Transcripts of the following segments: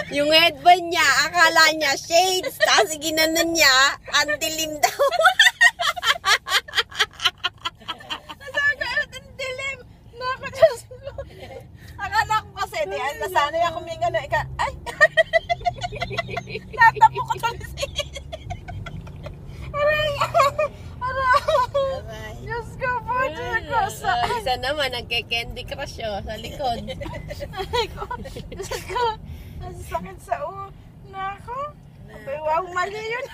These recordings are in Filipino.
Yung headband niya, akala niya shades, tapos ginanon niya, ang dilim daw. Ang dilim. Naku, Diyos ko. Akala ko kasi, nasanay ako may gano'n. Ay! Natapo ko tuloy siya. Aray! Aray! Diyos ko po, Diyos ko. Isa naman, nagke-candy crush sa likod. Aray ko. Diyos ko. Ang sakit sa ulo. Naku. Abay, wow, mali yun.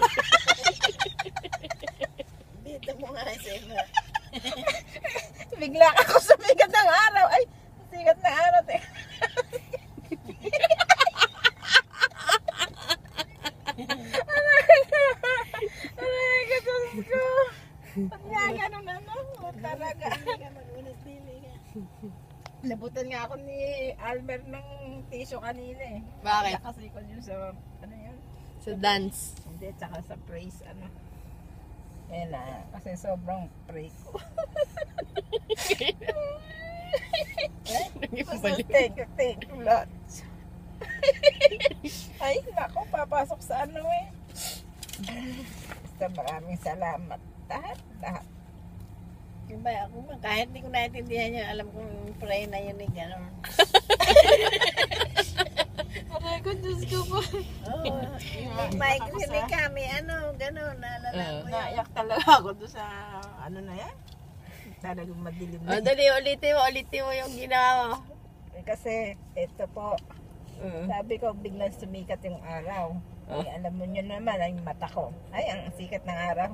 Dito mo nga sa iba. Bigla ako sumigat ng araw. Ay, sigat ng araw. Aray ko, Diyos ko. Ba't nga ganun ano? Talaga. Nabutan nga ako ni Albert ng tissue kanina eh. Bakit? Kasi ko yun sa, ano yun? Sa dance. Hindi, tsaka sa praise, ano. Ayan na, kasi sobrang pray ko. Thank you lot. Ay, nako, papasok sa ano eh. Basta maraming salamat. Lahat. Diba, ako kahit hindi ko naintindihan yun, alam kong pray na yun eh, gano'n. Aray ko, Diyos ko po. Yung mic ni kami, ano, gano'n, naalala ko yun. Naiyak talaga ako doon sa, ano na yan? Talagang madilim na. O, dali, ulitin mo yung ginawa. Kasi, ito po, sabi ko, biglang sumikat yung araw. Ay, alam mo nyo naman, ang mata ko. Ay, ang sikat ng araw.